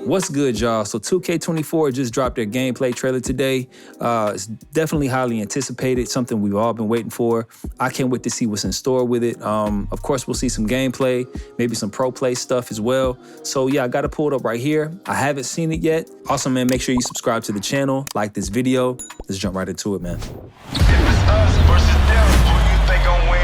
What's good, y'all? So 2K24 just dropped their gameplay trailer today. It's definitely highly anticipated, something we've all been waiting for. I can't wait to see what's in store with it. Of course, we'll see some gameplay, maybe some pro play stuff as well. So yeah, I got it pulled up right here. I haven't seen it yet. Also, man, make sure you subscribe to the channel, like this video. Let's jump right into it, man. If it's us versus them, who you think gon' win?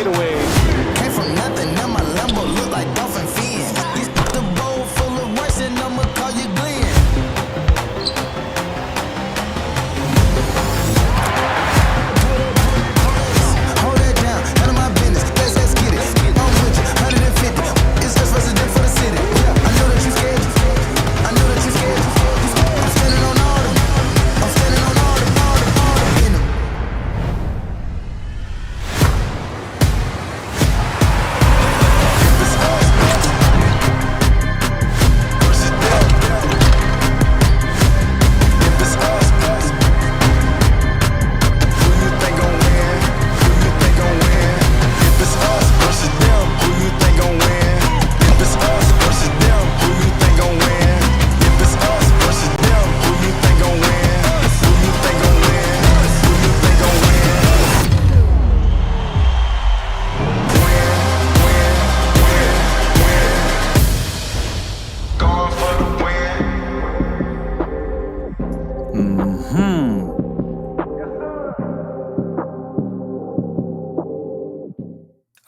Came from nothing, now my Lambo look like dolphin fin. You the bowl full of rice and I'ma call you Glenn. Hold that down, none of my business. Let's get it. I'm with you, 150. It's just resident for the city. I know that you scared. I know that you scared. I'm standing on all them. I'm standing on all them. In them.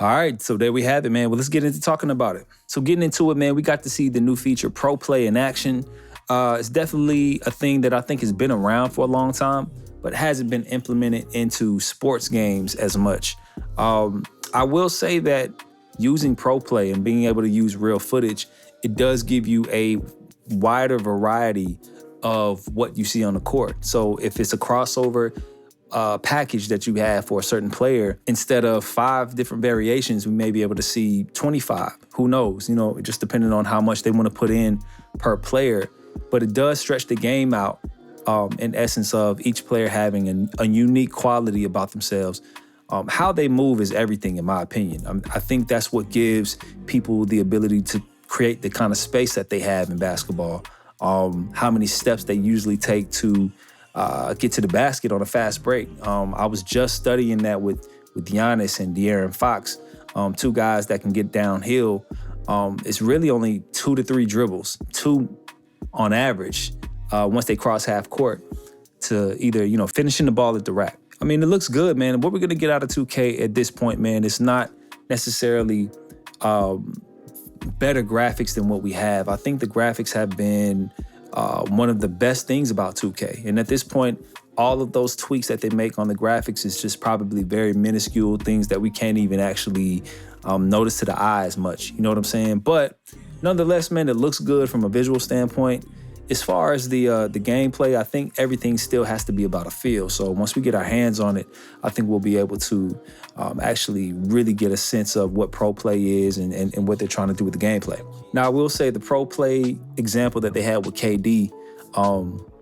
All right, so there we have it, man. Well, let's get into talking about it. So getting into it, man, we got to see the new feature, Pro Play in action. It's definitely a thing that I think has been around for a long time, but hasn't been implemented into sports games as much. I will say that using Pro Play and being able to use real footage, it does give you a wider variety of what you see on the court. So if it's a crossover package that you have for a certain player, instead of 5 different variations, we may be able to see 25. Who knows? You know, just depending on how much they want to put in per player. But it does stretch the game out in essence of each player having a unique quality about themselves. How they move is everything, in my opinion. I think that's what gives people the ability to create the kind of space that they have in basketball. How many steps they usually take to get to the basket on a fast break. I was just studying that with Giannis and De'Aaron Fox, 2 guys that can get downhill. It's really only 2 to 3 dribbles, 2 on average, once they cross half court to either, finishing the ball at the rack. I mean, it looks good, man. What we're gonna get out of 2K at this point, man, it's not necessarily better graphics than what we have. I think the graphics have been one of the best things about 2K. And at this point, all of those tweaks that they make on the graphics is just probably very minuscule things that we can't even actually notice to the eye as much. You know what I'm saying? But nonetheless, man, it looks good from a visual standpoint. As far as the gameplay, I think everything still has to be about a feel. So once we get our hands on it, I think we'll be able to actually really get a sense of what pro play is and what they're trying to do with the gameplay. Now, I will say the pro play example that they had with KD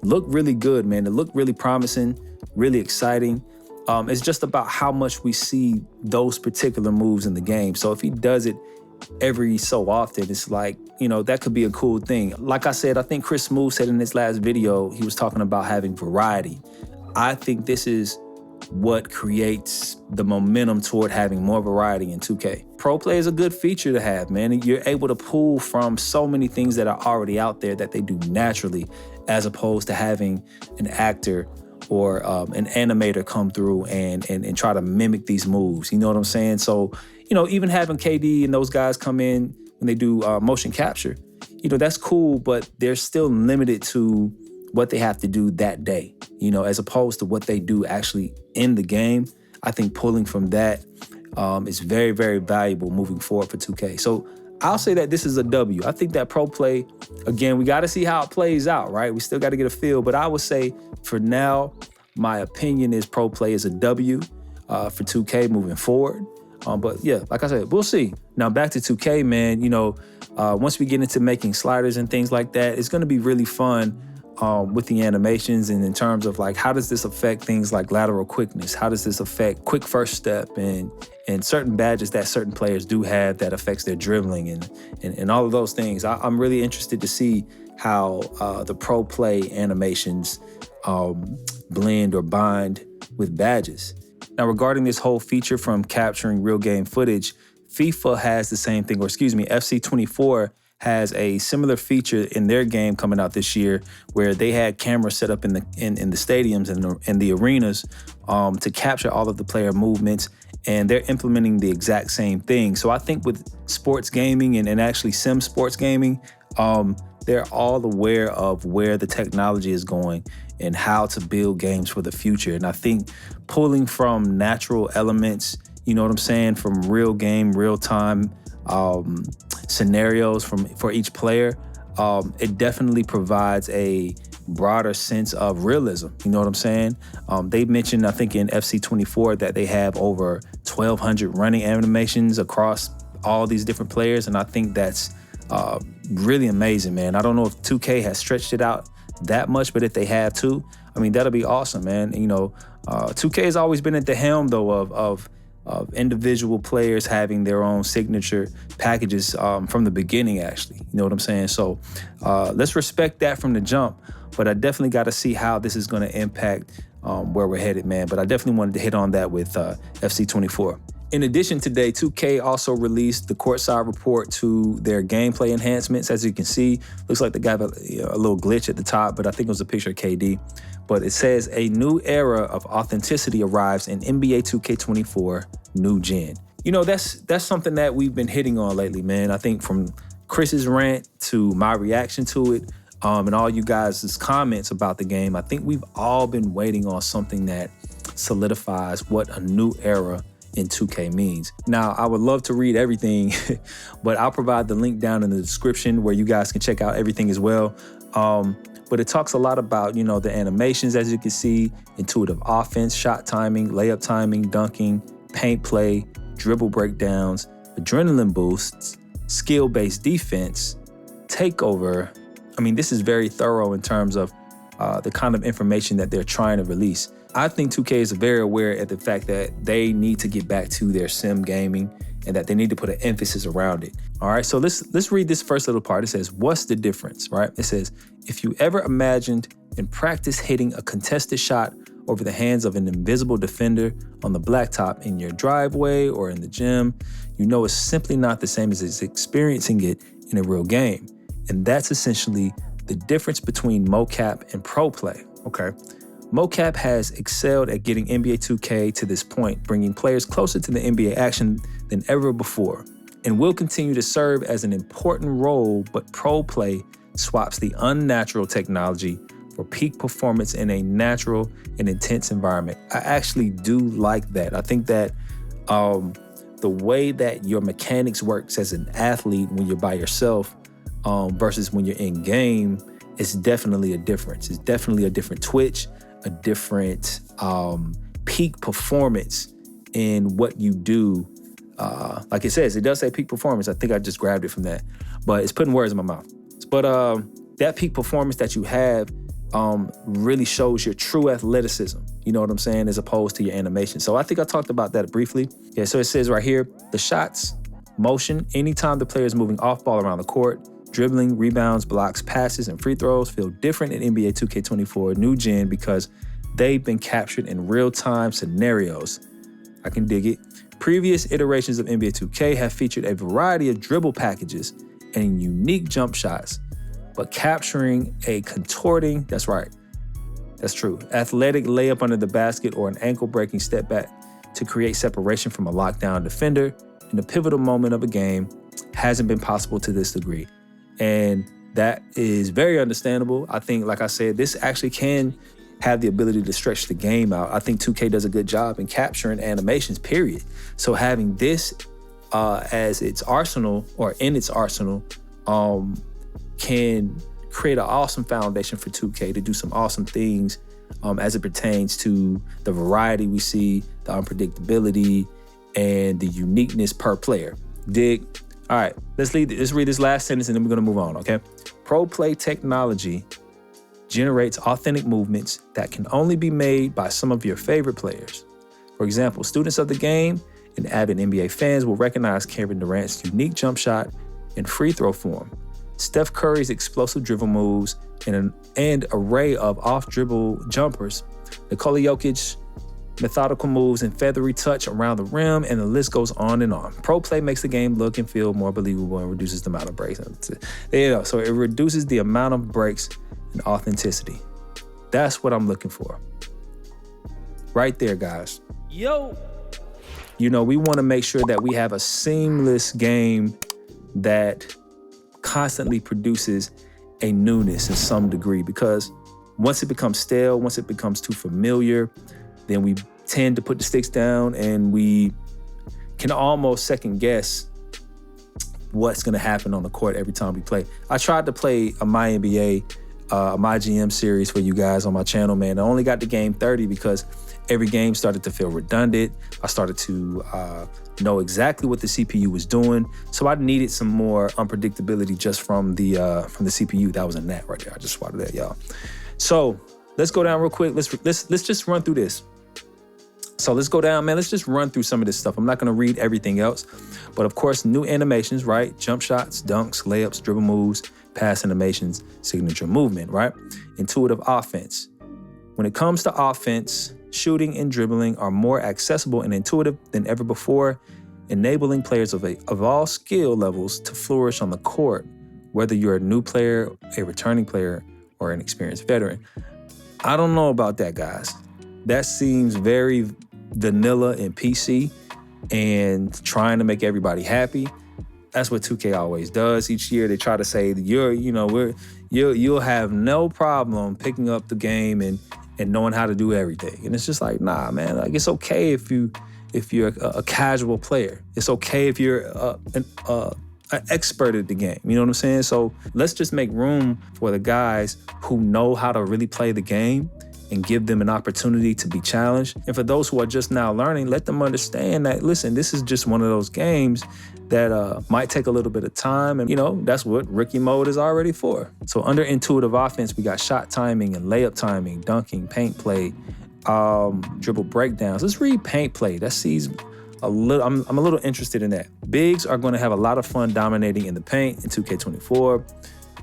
looked really good, man. It looked really promising, really exciting. It's just about how much we see those particular moves in the game. So if he does it every so often, it's like, that could be a cool thing. Like I said, I think Chris Smooth said in his last video, he was talking about having variety. I think this is what creates the momentum toward having more variety in 2K. Pro Play is a good feature to have, man. You're able to pull from so many things that are already out there that they do naturally, as opposed to having an actor or an animator come through and try to mimic these moves. You know what I'm saying? So, even having KD and those guys come in when they do motion capture, that's cool, but they're still limited to what they have to do that day, as opposed to what they do actually in the game. I think pulling from that is very, very valuable moving forward for 2K. So I'll say that this is a W. I think that Pro Play, again, we got to see how it plays out, right? We still got to get a feel, but I would say for now, my opinion is pro play is a W for 2K moving forward. But yeah, like I said, we'll see. Now back to 2K, man, once we get into making sliders and things like that, it's going to be really fun with the animations and in terms of like, how does this affect things like lateral quickness? How does this affect quick first step and certain badges that certain players do have that affects their dribbling and all of those things. I'm really interested to see how the pro play animations blend or bind with badges. Now, regarding this whole feature from capturing real game footage, FIFA has the same thing, or excuse me, FC24 has a similar feature in their game coming out this year where they had cameras set up in the stadiums and the arenas to capture all of the player movements, and they're implementing the exact same thing. So I think with sports gaming and actually sim sports gaming, they're all aware of where the technology is going and how to build games for the future. And I think pulling from natural elements, you know what I'm saying, from real game, real time scenarios for each player, it definitely provides a broader sense of realism. You know what I'm saying? They mentioned, I think in FC24, that they have over 1,200 running animations across all these different players. And I think that's really amazing, man. I don't know if 2K has stretched it out that much, but if they have too, I mean, that'll be awesome, man. 2K has always been at the helm though of individual players having their own signature packages from the beginning, actually. You know what I'm saying? So let's respect that from the jump, but I definitely got to see how this is going to impact where we're headed, man. But I definitely wanted to hit on that with FC24. In addition, today, 2K also released the Courtside Report to their gameplay enhancements. As you can see, looks like they got a little glitch at the top, but I think it was a picture of KD. But it says, a new era of authenticity arrives in NBA 2K24 New Gen. That's something that we've been hitting on lately, man. I think from Chris's rant to my reaction to it, and all you guys' comments about the game, I think we've all been waiting on something that solidifies what a new era in 2K means. Now, I would love to read everything, but I'll provide the link down in the description where you guys can check out everything as well. But it talks a lot about, the animations, as you can see, intuitive offense, shot timing, layup timing, dunking, paint play, dribble breakdowns, adrenaline boosts, skill-based defense, takeover. I mean, this is very thorough in terms of the kind of information that they're trying to release. I think 2K is very aware of the fact that they need to get back to their sim gaming and that they need to put an emphasis around it. All right, so let's read this first little part. It says, what's the difference, right? It says, if you ever imagined and practiced hitting a contested shot over the hands of an invisible defender on the blacktop in your driveway or in the gym, you know it's simply not the same as experiencing it in a real game. And that's essentially the difference between mocap and pro play, okay? Mocap has excelled at getting NBA 2K to this point, bringing players closer to the NBA action than ever before, and will continue to serve as an important role, but pro play swaps the unnatural technology for peak performance in a natural and intense environment. I actually do like that. I think that the way that your mechanics works as an athlete when you're by yourself versus when you're in game is definitely a difference. It's definitely a different twitch, a different peak performance in what you do. Like it says, it does say peak performance. I think I just grabbed it from that, but it's putting words in my mouth. But that peak performance that you have really shows your true athleticism, you know what I'm saying, as opposed to your animation. So I think I talked about that briefly. Yeah, so it says right here, the shots, motion, anytime the player is moving off ball around the court, dribbling, rebounds, blocks, passes, and free throws feel different in NBA 2K24 New Gen because they've been captured in real-time scenarios. I can dig it. Previous iterations of NBA 2K have featured a variety of dribble packages and unique jump shots, but capturing a contorting, that's right, that's true, athletic layup under the basket or an ankle-breaking step back to create separation from a lockdown defender in the pivotal moment of a game hasn't been possible to this degree. And that is very understandable. I think, like I said, this actually can have the ability to stretch the game out. I think 2K does a good job in capturing animations, period. So having this as its arsenal or in its arsenal can create an awesome foundation for 2K to do some awesome things as it pertains to the variety we see, the unpredictability, and the uniqueness per player. Dig? All right, let's read this last sentence and then we're gonna move on, okay? Pro play technology generates authentic movements that can only be made by some of your favorite players. For example, students of the game and avid NBA fans will recognize Kevin Durant's unique jump shot in free throw form, Steph Curry's explosive dribble moves, and an array of off-dribble jumpers, Nikola Jokic's methodical moves and feathery touch around the rim, and the list goes on and on. Pro play makes the game look and feel more believable and reduces the amount of breaks. There you go. So it reduces the amount of breaks and authenticity. That's what I'm looking for. Right there, guys. Yo. You know, we want to make sure that we have a seamless game that constantly produces a newness in some degree, because once it becomes stale, once it becomes too familiar, then we tend to put the sticks down and we can almost second guess what's going to happen on the court every time we play. I tried to play a My NBA, My GM series for you guys on my channel, man. I only got to game 30 because every game started to feel redundant. I started to know exactly what the CPU was doing. So I needed some more unpredictability just from the CPU. That was a gnat right there. I just swatted that, y'all. So let's go down real quick. Let's just run through this. So let's go down, man. Let's just run through some of this stuff. I'm not going to read everything else, but of course, new animations, right? Jump shots, dunks, layups, dribble moves, pass animations, signature movement, right? Intuitive offense. When it comes to offense, shooting and dribbling are more accessible and intuitive than ever before, enabling players of all skill levels to flourish on the court, whether you're a new player, a returning player, or an experienced veteran. I don't know about that, guys. That seems very vanilla and PC and trying to make everybody happy. That's what 2K always does. Each year they try to say that you'll have no problem picking up the game and knowing how to do everything. And it's just like, nah, man. Like, it's okay if you're a casual player. It's okay if you're an expert at the game. You know what I'm saying? So let's just make room for the guys who know how to really play the game and give them an opportunity to be challenged. And for those who are just now learning, let them understand that, listen, this is just one of those games that might take a little bit of time. And, that's what rookie mode is already for. So under intuitive offense, we got shot timing and layup timing, dunking, paint play, dribble breakdowns. Let's read paint play. That sees a little, I'm a little interested in that. Bigs are going to have a lot of fun dominating in the paint in 2K24.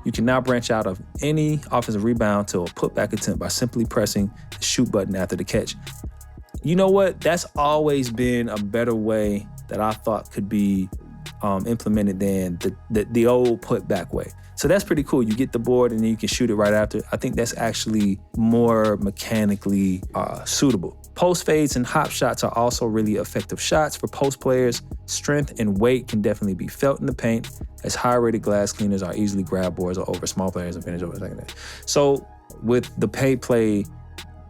You can now branch out of any offensive rebound to a putback attempt by simply pressing the shoot button after the catch. You know what? That's always been a better way that I thought could be implemented than the old putback way. So that's pretty cool. You get the board and then you can shoot it right after. I think that's actually more mechanically suitable. Post fades and hop shots are also really effective shots for post players. Strength and weight can definitely be felt in the paint, as high-rated glass cleaners are easily grab boards or over small players and finish over like that. So with the paint play,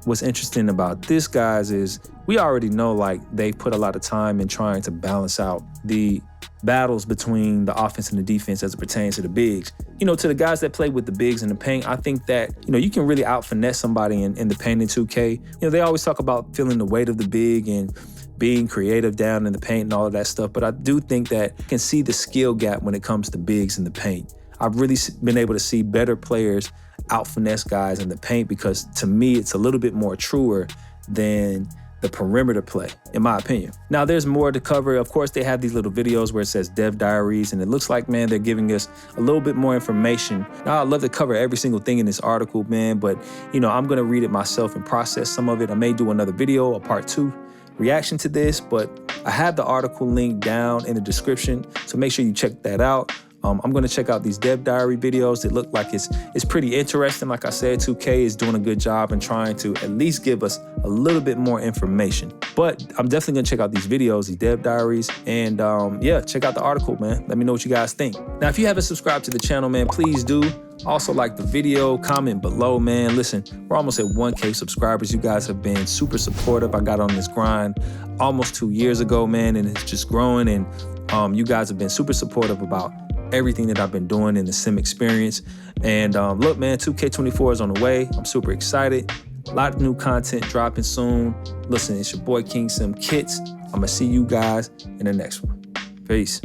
what's interesting about this, guys, is we already know like they put a lot of time in trying to balance out the battles between the offense and the defense as it pertains to the bigs. To the guys that play with the bigs in the paint, I think that, you can really out-finesse somebody in the paint in 2K. They always talk about feeling the weight of the big and being creative down in the paint and all of that stuff, but I do think that you can see the skill gap when it comes to bigs in the paint. I've really been able to see better players out-finesse guys in the paint because, to me, it's a little bit more truer than the perimeter play, in my opinion. Now, there's more to cover. Of course, they have these little videos where it says dev diaries, and it looks like, man, they're giving us a little bit more information. Now, I'd love to cover every single thing in this article, man, but, I'm gonna read it myself and process some of it. I may do another video, a part 2 reaction to this, but I have the article link down in the description, so make sure you check that out. I'm gonna check out these dev diary videos. It look like it's pretty interesting. Like I said, 2K is doing a good job in trying to at least give us a little bit more information. But I'm definitely gonna check out these videos, these dev diaries, and yeah, check out the article, man. Let me know what you guys think. Now, if you haven't subscribed to the channel, man, please do. Also like the video, comment below, man. Listen, we're almost at 1K subscribers. You guys have been super supportive. I got on this grind almost 2 years ago, man, and it's just growing. And you guys have been super supportive about everything that I've been doing in the sim experience. And look, man, 2K24 is on the way. I'm super excited. A lot of new content dropping soon. Listen, it's your boy King Sim Kits. I'm gonna see you guys in the next one. Peace.